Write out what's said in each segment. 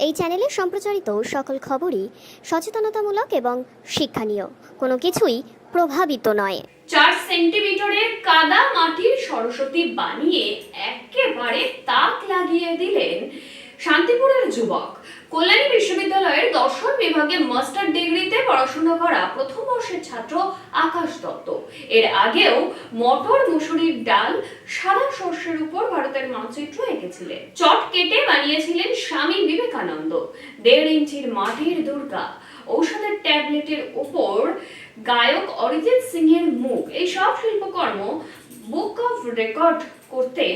এই চ্যানেলে সম্প্রচারিত সকল খবরই সচেতনতামূলক এবং শিক্ষণীয়, কোনো কিছুই প্রভাবিত নয়। 4 সেন্টিমিটারের কাদা মাটির সরস্বতী বানিয়ে একেবারে তাক লাগিয়ে দিলেন শান্তিপুরের যুবক। কল্যাণী বিশ্ববিদ্যালয়ের দর্শন বিভাগে মাস্টার ডিগ্রিতে পড়াশোনা করা প্রথম বর্ষের ছাত্র আকাশ দত্ত এর আগেও মটর মুসুরির ডাল সাদা শস্যের উপর ভারতের মানচিত্র এঁকেছিলেন। চট কেটে বানিয়েছিলেন স্বামী বিবেকানন্দ, 1.5 ইঞ্চির মাটির দুর্গা, ঔষধের ট্যাবলেটের উপর গায়ক অরিজিৎ সিং এর মুখ। এই সব শিল্পকর্ম বুক অফ রেকর্ড করতে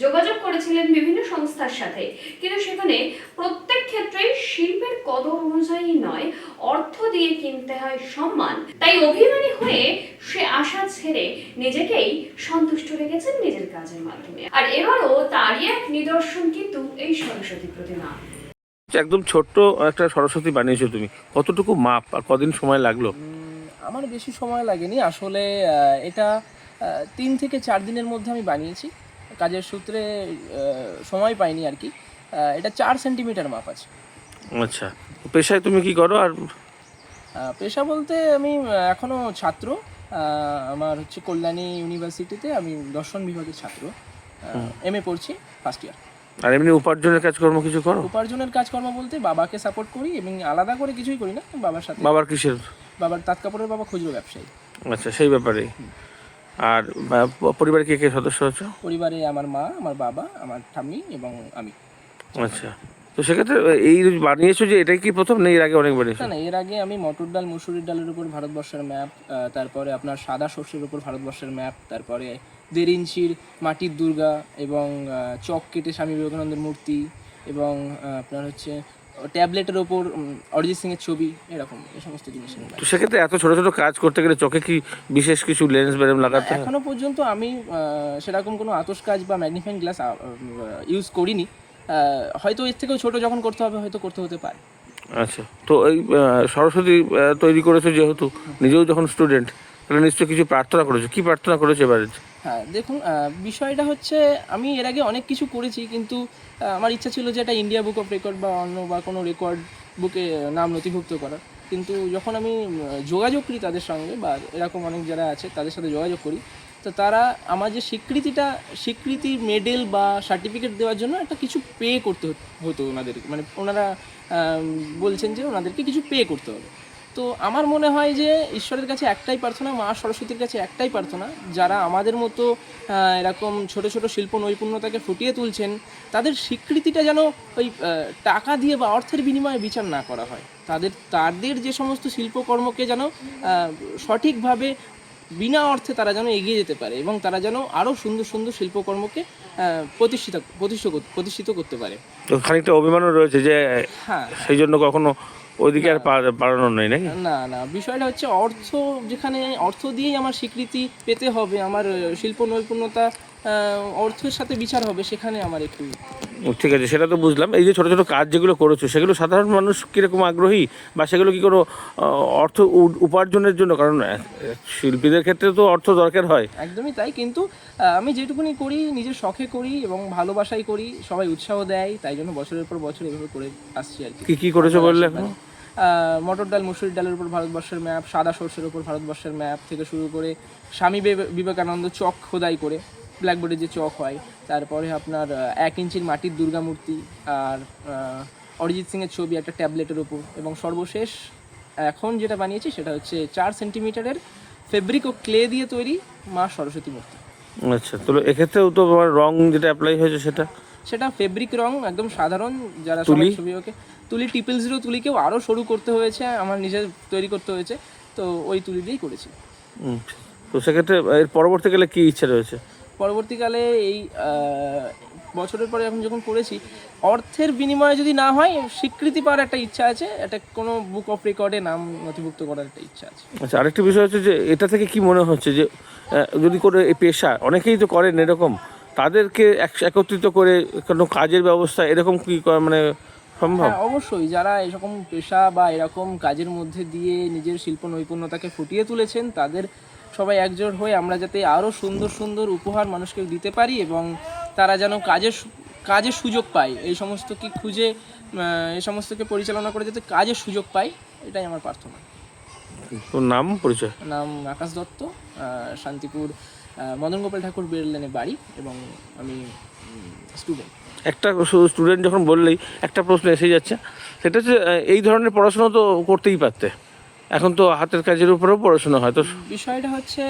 যোগাযোগ করেছিলেন বিভিন্ন সংস্থার সাথে, কিন্তু সেখানে প্রত্যেক ক্ষেত্রে শিল্পের কদর অনুযায়ী নয়, অর্থ দিয়ে কিনতে হয় সম্মান। তাই অভিমানী হয়ে সে আশা ছেড়ে নিজেকেই সন্তুষ্ট রেখেছেন নিজের কাজের মাধ্যমে। আর এবারও তারই এক নিদর্শন কিন্তু এই সরস্বতী প্রতিমা। একদম ছোট্ট একটা সরস্বতী বানিয়েছো তুমি, কতটুকু মাপ আর কদিন সময় লাগলো? আমার বেশি সময় লাগেনি আসলে, এটা 3 থেকে 4 দিনের মধ্যে আমি বানিয়েছি। কাজের সূত্রে সময় পাইনি আর কি। এটা 4 সেন্টিমিটার মাপ আছে। আচ্ছা, পেশায় তুমি কি করো? আর পেশা বলতে আমি এখনও ছাত্র। আমার হচ্ছে কল্যাণী ইউনিভার্সিটিতে আমি দর্শন বিভাগের ছাত্র, MA পড়ছি, ফার্স্ট ইয়ার। আর এমনি উপার্জনের কাজকর্ম কিছু করো? উপার্জনের কাজকর্ম বলতে বাবাকে সাপোর্ট করি এবং আলাদা করে কিছুই করি না, বাবার সাথে। বাবার কিসের? বাবার তাঁত কাপড়ের বাবা খুচরো ব্যবসায়ী। আচ্ছা, সেই ব্যাপারে। আর পরিবারে কে কে সদস্য আছো? পরিবারে আমার মা, আমার বাবা, আমার ঠাম্মি এবং আমি। আচ্ছা, তো সেক্ষেত্রে এই বানিয়েছো যে এটাই কি প্রথম, না এর আগে অনেক বানিয়েছো? না, এর আগে আমি মটর ডাল মুসুরির ডালের উপর ভারতবর্ষের ম্যাপ, তারপরে আপনার সাদা শস্যের উপর ভারতবর্ষের ম্যাপ, তারপরে 1.5 ইঞ্চির মাটির দুর্গা এবং চক কেটে স্বামী বিবেকানন্দের মূর্তি এবং আপনার হচ্ছে ট্যাবলেটের ওপর অরিজিৎ সিং এর ছবি, এরকম এই সমস্ত জিনিস। তো সেক্ষেত্রে এত ছোট ছোট কাজ করতে গেলে চোখে কি বিশেষ কিছু লেন্স বেরেম লাগাতে হয়? এখনো পর্যন্ত আমি সেরকম কোনো আতশ কাজ বা ম্যাগনিফাইং গ্লাস ইউজ করিনি। হয়তো এর থেকেও ছোট যখন করতে হবে হয়তো করতে হতে পারে। আচ্ছা, তো এই সরস্বতী তৈরি করেছো যেহেতু, নিজেও যখন স্টুডেন্ট, তাহলে নিশ্চয়ই কিছু প্রার্থনা করেছো। কি প্রার্থনা করেছো এবারে? হ্যাঁ, দেখুন, বিষয়টা হচ্ছে আমি এর আগে অনেক কিছু করেছি, কিন্তু আমার ইচ্ছা ছিল যে এটা ইন্ডিয়া বুক অফ রেকর্ড বা অন্য বা কোনো রেকর্ড বুকে নাম নথিভুক্ত করার। কিন্তু যখন আমি যোগাযোগ করি তাদের সঙ্গে বা এরকম অনেক যারা আছে তাদের সাথে যোগাযোগ করি, তো তারা আমার যে স্বীকৃতি মেডেল বা সার্টিফিকেট দেওয়ার জন্য একটা কিছু পে করতে হতো ওনাদের, মানে ওনারা বলছেন যে ওনাদেরকে কিছু পে করতে হবে। তো আমার মনে হয় যে ঈশ্বরের কাছে একটাই প্রার্থনা, মা সরস্বতীর কাছে একটাই প্রার্থনা, যারা আমাদের মতো এরকম ছোট ছোট শিল্প নৈপুণ্যতাকে ফুটিয়ে তুলছেন, তাদের স্বীকৃতিটা যেন ওই টাকা দিয়ে বা অর্থের বিনিময়ে বিচার না করা হয়। তাদের যে সমস্ত শিল্পকর্মকে যেন সঠিকভাবে বিনা অর্থে তারা যেন এগিয়ে যেতে পারে এবং তারা যেন আরও সুন্দর সুন্দর শিল্পকর্মকে প্রতিষ্ঠিত করতে পারে। তো খানিকটা অভিমানও রয়েছে যে হ্যাঁ, সেই জন্য কখনো ওইদিকে আর বাড়ানো নেই নাকি? না, বিষয়টা হচ্ছে যেখানে অর্থ দিয়েই আমার স্বীকৃতি পেতে হবে, আমার শিল্প নৈপুণ্যতা অর্থের সাথে বিচার হবে, সেখানে আমার একটু। ঠিক আছে, সেটা তো বুঝলাম। এই যে ছোটো ছোটো কাজ যেগুলো করেছো, সেগুলো সাধারণ মানুষ কীরকম আগ্রহী, বা সেগুলো কি কোনো অর্থ উপার্জনের জন্য? কারণ শিল্পীদের ক্ষেত্রে তো অর্থ দরকার হয়। একদমই তাই, কিন্তু আমি যেটুকুনি করি নিজের শখে করি এবং ভালোবাসাই করি, সবাই উৎসাহ দেয়, তাই জন্য বছরের পর বছর এভাবে করে আসছি আর কি। কী করেছো বললে এখন? মটর ডাল মুসুরির ডালের উপর ভারতবর্ষের ম্যাপ, সাদা সর্ষের উপর ভারতবর্ষের ম্যাপ থেকে শুরু করে স্বামী বিবেকানন্দ চক খোদাই করে ব্ল্যাকবোর্ডে যে চক হয়, তারপরে আপনার 1 ইঞ্চির মাটির দুর্গা মূর্তি, আর অরিজিৎ সিংয়ের ছবি একটা ট্যাবলেটের উপর, এবং সর্বশেষ এখন যেটা বানিয়েছি সেটা হচ্ছে 4 সেন্টিমিটারের ফেব্রিক ও ক্লে দিয়ে তৈরি মা সরস্বতী মূর্তি। আচ্ছা, তো এক্ষেত্রেও তো তোমার রং যেটা অ্যাপ্লাই হয়েছে সেটা ফেব্রিক রং, একদম সাধারণ, যারা তুলি? ছবি ওকে তুলি 000 তুলিকেও আরও সরু করতে হয়েছে, আমার নিজের তৈরি করতে হয়েছে, তো ওই তুলি দিয়েই করেছি। তো সেক্ষেত্রে এর পরবর্তীকালে কী ইচ্ছা রয়েছে? পরবর্তীকালে এই বছরের পরে এখন যখন করেছি, অর্থের বিনিময়ে যদি না হয় স্বীকৃতি পাওয়ার একটা ইচ্ছা আছে, একটা কোনো বুক অফ রেকর্ডে নাম নথিভুক্ত করার একটা ইচ্ছা আছে। আচ্ছা, আরেকটি বিষয় হচ্ছে যে এটা থেকে কি মনে হচ্ছে যে যদি করে এই পেশা অনেকেই তো করেন এরকম, তাদেরকে একত্রিত করে কোনো কাজের ব্যবস্থা এরকম কি মানে সম্ভব? হ্যাঁ, অবশ্যই, যারা এরকম পেশা বা এরকম কাজের মধ্যে দিয়ে নিজের শিল্প নৈপুণ্যতাকে ফুটিয়ে তুলেছেন, তাদের সবাই একজোট হয়ে আমরা যাতে আরও সুন্দর সুন্দর উপহার মানুষকে দিতে পারি এবং তারা যেন কাজের সুযোগ পায়, এই সমস্ত কি খুঁজে এই সমস্তকে পরিচালনা করে যাতে কাজের সুযোগ পাই, এটাই আমার প্রার্থনা। তোর নাম পরিচয়? নাম আকাশ দত্ত, শান্তিপুর মদন গোপাল ঠাকুর বেরলেনে বাড়ি, এবং আমি স্টুডেন্ট। একটা স্টুডেন্ট যখন বললেই একটা প্রশ্ন এসে যাচ্ছে, সেটা হচ্ছে এই ধরনের পড়াশোনা তো করতেই পারতে, এখন তো হাতের কাজের উপরেও পড়াশোনা হয়, তো বিষয়টা হচ্ছে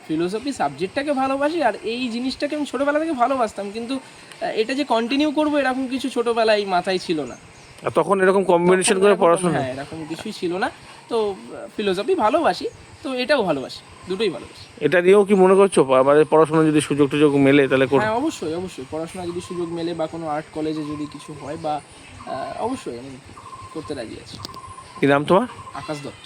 ফিলোসফি সাবজেক্টটাকে ভালোবাসি, আর এই জিনিসটাকে আমি ছোটোবেলা থেকে ভালোবাসতাম, কিন্তু এটা যে কন্টিনিউ করবো এরকম কিছু ছোটোবেলায় মাথায় ছিল না। আর তখন এরকম কম্বিনেশন করে পড়াশোনা? হ্যাঁ, এরকম কিছুই ছিল না। তো ফিলোসফি ভালোবাসি, তো এটাও ভালোবাসি, দুটোই ভালোবাসি। এটা নিয়েও কি মনে করছো আমাদের পড়াশোনা যদি সুযোগ টুযোগ মেলে তাহলে হ্যাঁ, অবশ্যই অবশ্যই, পড়াশোনা যদি সুযোগ মেলে বা কোনো আর্ট কলেজে যদি কিছু হয় বা অবশ্যই আমি করতে রাজি আছি। কি নাম তোমার? আকাশ দত্ত।